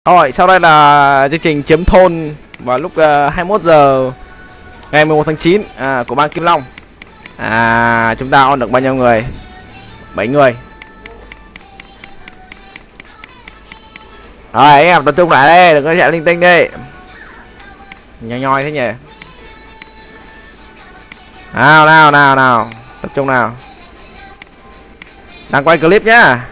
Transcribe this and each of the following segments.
Rồi, sau đây là chương trình chiếm thôn vào lúc 21 giờ ngày 11 tháng 9 của bang Kim Long. Chúng ta on được bao nhiêu người? 7 người. Rồi, anh em tập trung lại đây, đừng có chạy linh tinh đi. Nhoi nhoi thế nhỉ. Nào, tập trung nào. Đang quay clip nhá.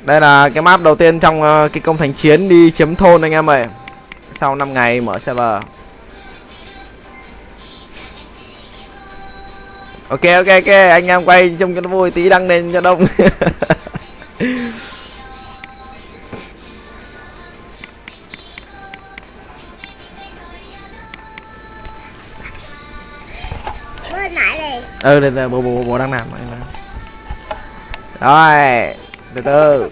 Đây là cái map đầu tiên trong cái công thành chiến đi chiếm thôn anh em ơi. Sau 5 ngày mở server. Ok, anh em quay chung cho nó vui tí, đăng lên cho đông. Đây, bố đang làm. Rồi, từ từ.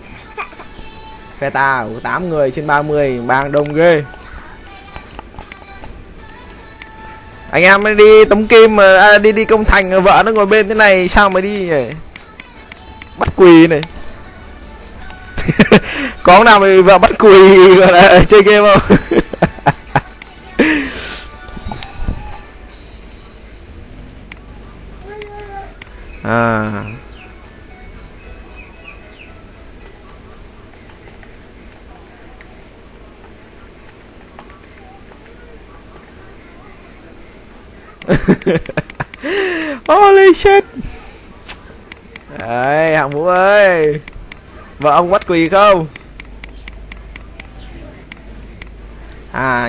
Phe ta 8 người trên 30, bang đông ghê. Anh em đi tống kim mà đi công thành, vợ nó ngồi bên thế này sao mà đi nhỉ? Bắt quỳ này. Có nào mà vợ bắt quỳ gọi là chơi game không? Holy shit. Đấy, Hạng Vũ ơi, vợ ông bắt quỳ không?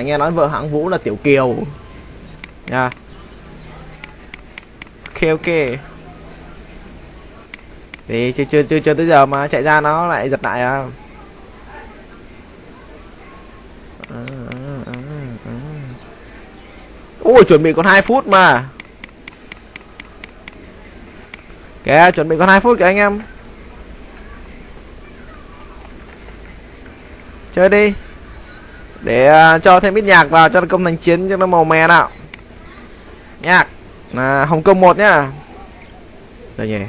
Nghe nói vợ Hạng Vũ là Tiểu Kiều nha. Ok. Thì chưa tới giờ mà chạy ra nó lại giật lại à. Ôi, chuẩn bị còn 2 phút mà. Kìa, chuẩn bị còn 2 phút kìa anh em. Chơi đi. Để cho thêm ít nhạc vào cho công thành chiến cho nó màu mè nào. Nhạc Hồng Kông 1 nhá. Đây nhỉ.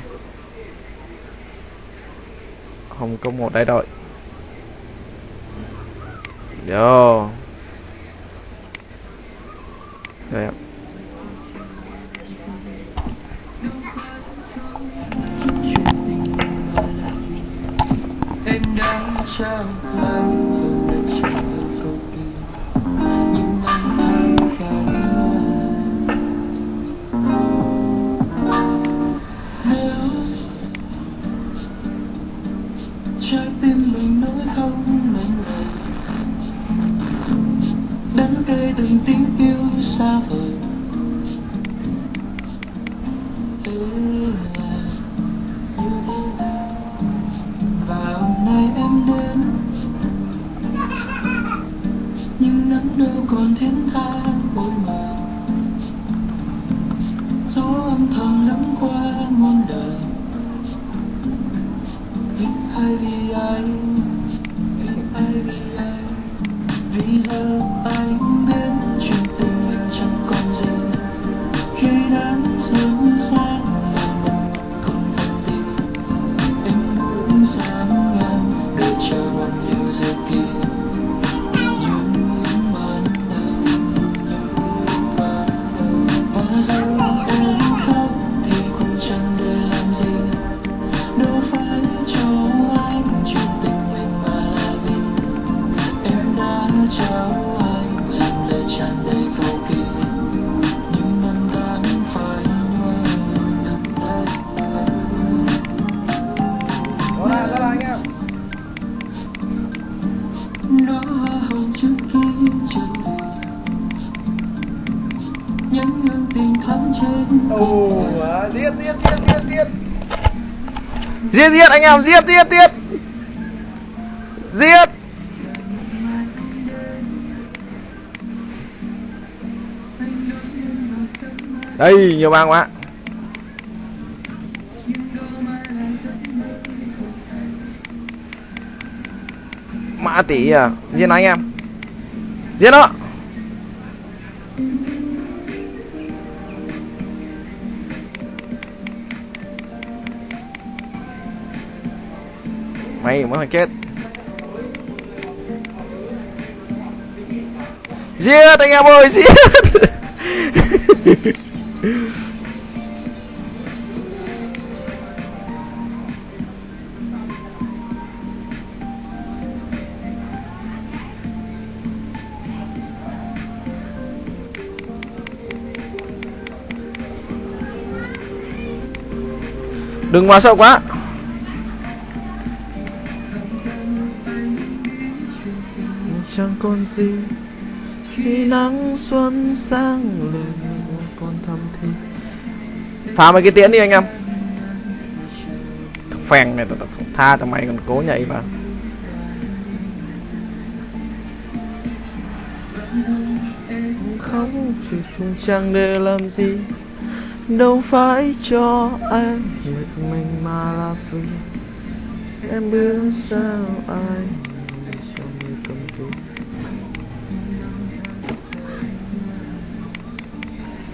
Hồng Kông 1 đây rồi. Yo. Đây ạ. Em đã trao lại rồi lại trả câu kỳ những năm tháng phai nếu trái tim mình nói không nên lời đắng cay từng tiếng yêu xa vời đâu còn thiên tha bối mờ gió âm thầm lắng qua muôn đời vì ai vì ai vì giờ anh biết chuyện tình mình chẳng còn gì khi nắng sớm sáng là mình không thành tình em muốn sáng ngang để chờ bao nhiêu giờ kia. Giết anh em, giết. Đây, nhiều bang quá. Mã tỷ à, giết anh em. Giết nó. Mày mới thằng chết. Giết anh em ơi, giết. Đừng vào sâu quá. Chẳng còn gì khi nắng xuân sang lên còn thầm thì. Phá mấy cái tiễn đi anh em. Thằng phèn này tao không tha cho mày còn cố nhảy vào. Không chỉ chung chẳng để làm gì, đâu phải cho em một mình mà là vì em biết sao ai cho người cầm tù.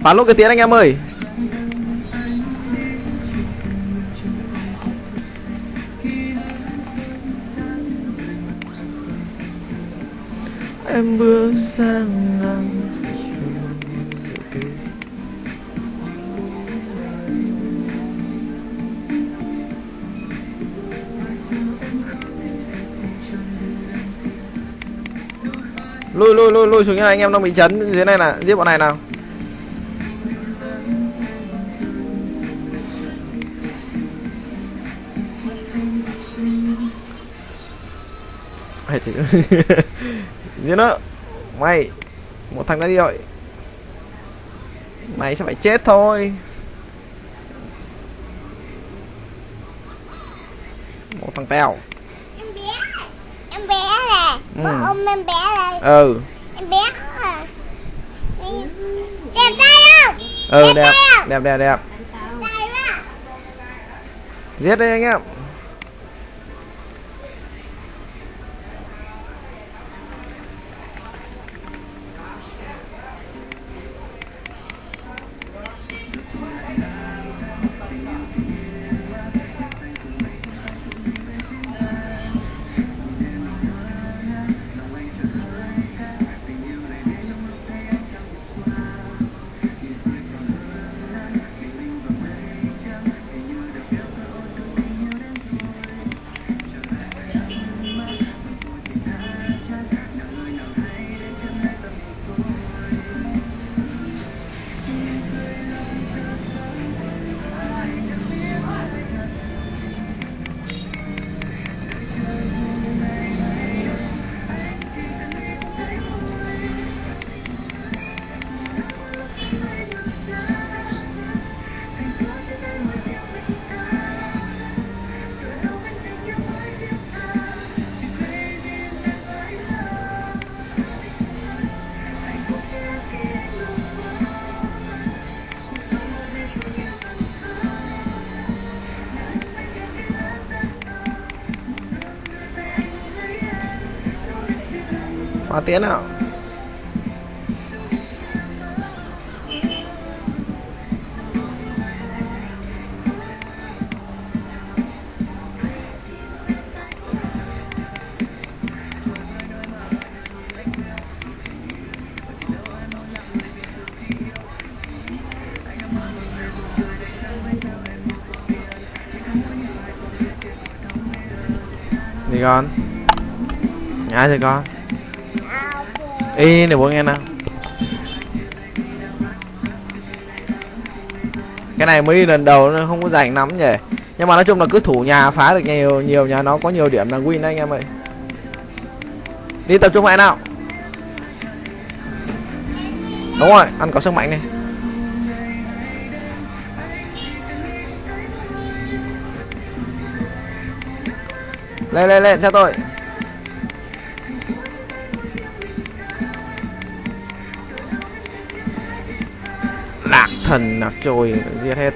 Phá lúc cái tiếng anh em ơi. Em bước sang ngang lui xuống nha, anh em đang bị chấn dưới này nè, giết bọn này nào. Giết nó. Mày một thằng đã đi rồi, mày sẽ phải chết thôi. Một thằng teo. Em bé này, con ôm em bé này. Ừ. Em bé à. Đẹp trai không? Ừ, đẹp. Đẹp. Đẹp quá. Giết đây anh em. Phá tiến nào. Gì con? Nhá gì con? Ê này bố nghe nào. Cái này mới lần đầu nó không có rảnh lắm nhỉ. Nhưng mà nói chung là cứ thủ nhà phá được nhiều nhà, nó có nhiều điểm là win đấy anh em ơi. Đi tập trung lại nào. Đúng rồi, ăn có sức mạnh này. Lên theo tôi. Lạc thần lạc trôi giết hết.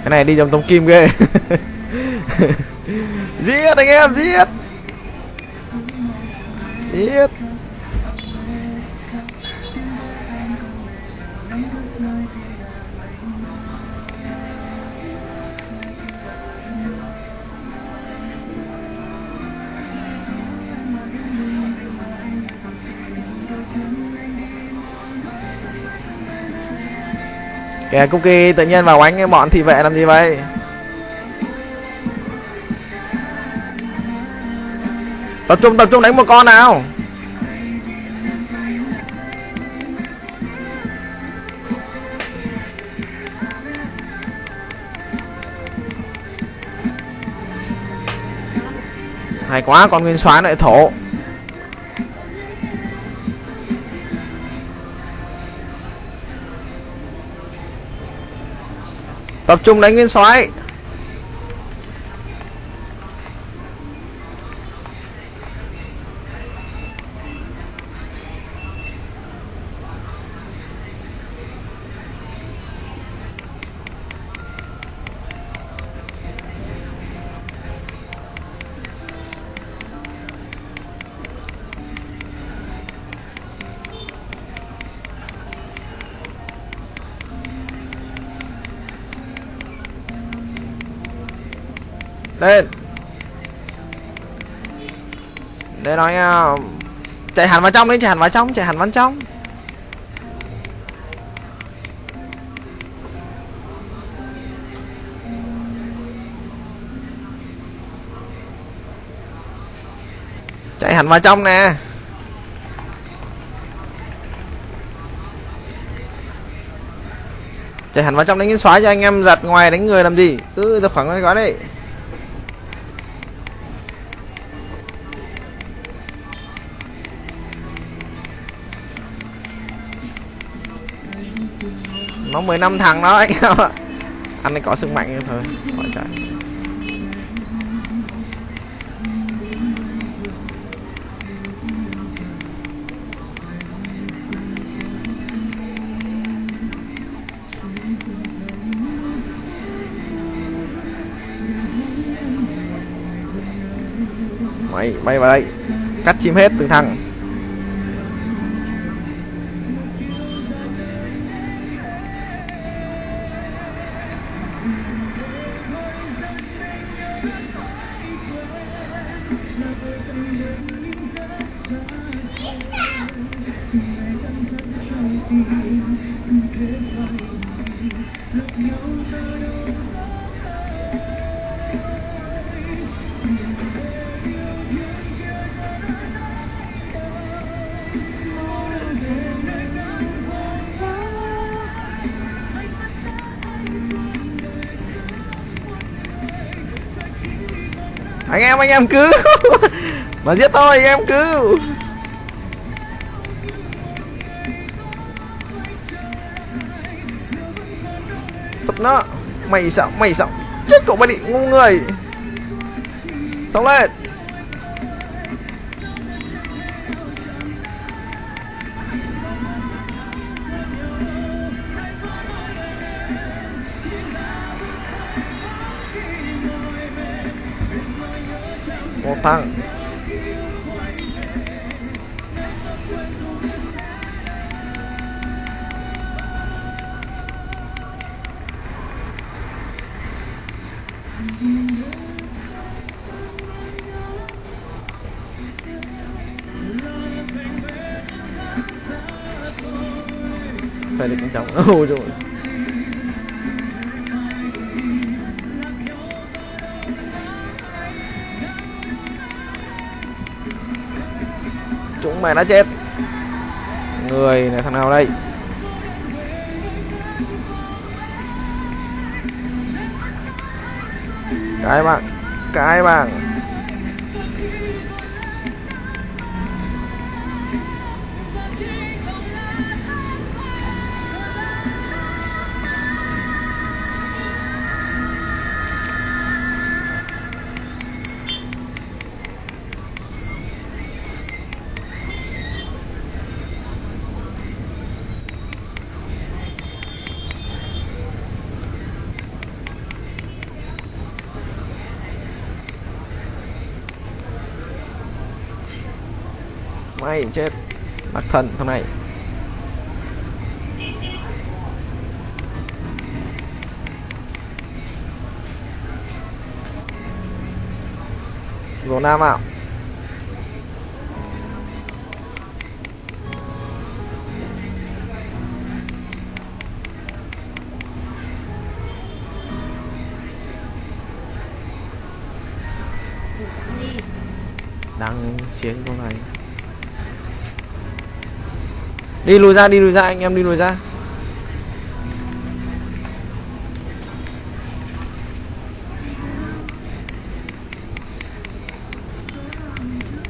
Cái này đi trong tông kim ghê. Giết anh em, giết. Giết. Kìa Cookie tự nhiên vào đánh cái bọn thị vệ làm gì vậy? Tập trung đánh một con nào. Hay quá, con nguyên soái lại thổ. Tập trung đánh nguyên soái. Lên. Để nói chạy hẳn vào trong đi, chạy hẳn vào trong, chạy hẳn vào trong. Chạy hẳn vào trong nè. Chạy hẳn vào trong đánh cái xóa cho anh em giật ngoài đánh người làm gì. Cứ ra khoảng cái gói đấy. Nó 15 thằng đó anh em ạ. Anh ấy có sức mạnh thôi. Khỏi chạy. Mày bay vào đây. Cắt chim hết từng thằng. Anh em cứu. Mà giết tôi, anh em cứu. Sập nó. Mày sợ chết cậu ba định ngu người. Sống lên. Một thằng. Phải đi cũng trọng. Ôi trời. Chúng mày đã chết. Người này thằng nào đây? Cái bạn. Mày chết. Đắc thần thằng này. Gỗ Nam ạ. Đang chiến con này. Đi lùi ra anh em, đi lùi ra.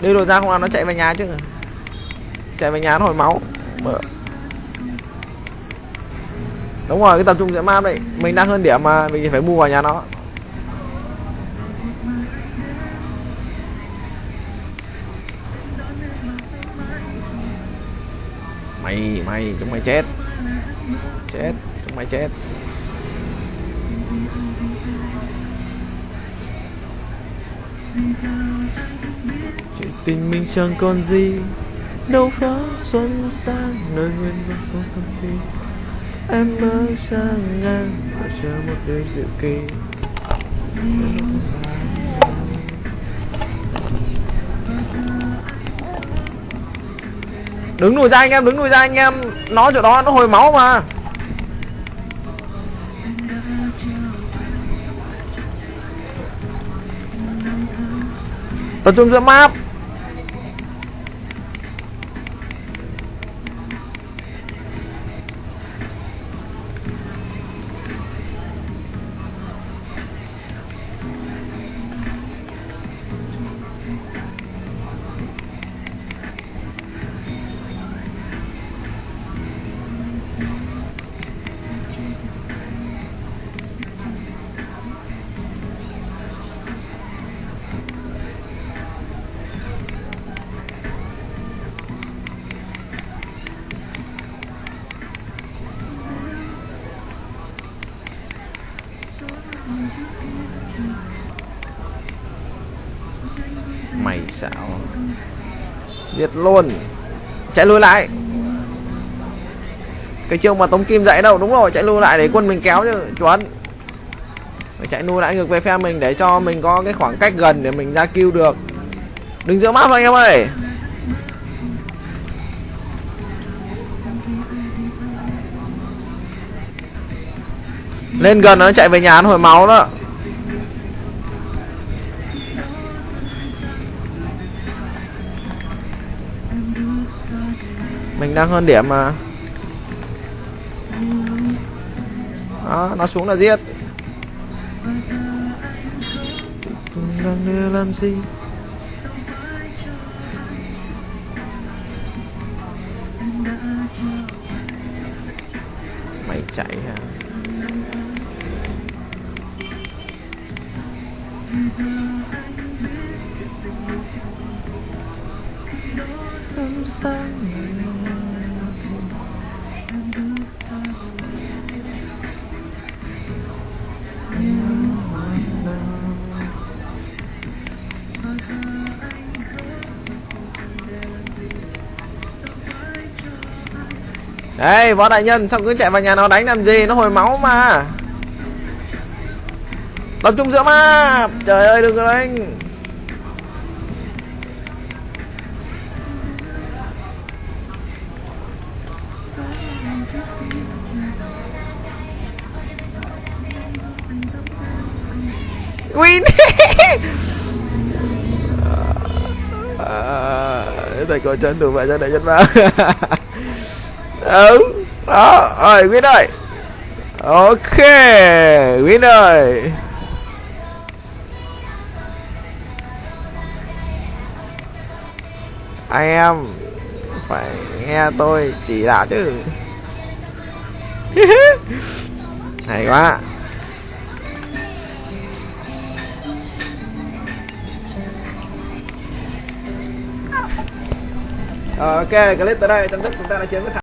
Đi lùi ra, không là nó chạy về nhà chứ. Chạy về nhà nó hồi máu. Đúng rồi, cái tập trung giữa map đấy. Mình đang hơn điểm mà mình phải bu vào nhà nó. Mày chúng mày chết. Chúng mày chết. Chuyện tình mình chẳng còn gì, đâu phải xuân sang nơi nguyên vọng không tâm tin. Em bước sang ngang và chờ một đời dự kỳ. Đứng lùi ra anh em, nó chỗ đó nó hồi máu mà. Tập trung giữa map. Mày xạo. Giết luôn. Chạy lùi lại. Cái chiêu mà Tống Kim dạy đâu. Đúng rồi, chạy lùi lại để quân mình kéo chứ. Chuẩn. Phải chạy lùi lại ngược về phe mình để cho mình có cái khoảng cách gần để mình ra kill được. Đừng giữa map anh em ơi. Lên gần nó chạy về nhà nó hồi máu đó. Mình đang hơn điểm mà. Đó, nó xuống là giết. Đang đưa làm gì? Mày chạy hả? Đây, võ đại nhân, sao cứ chạy vào nhà nó đánh làm gì, nó hồi máu mà. Tập trung giữa mà. Trời ơi, đừng có đánh. Win. Thầy có chân thủ vệ cho đại nhân ba. Ừ, đó, rồi Win ơi. Ok, Win ơi. Anh em phải nghe tôi chỉ đạo chứ. Hay quá. Ok, clip tới đây chấm dứt, chúng ta đã chiến với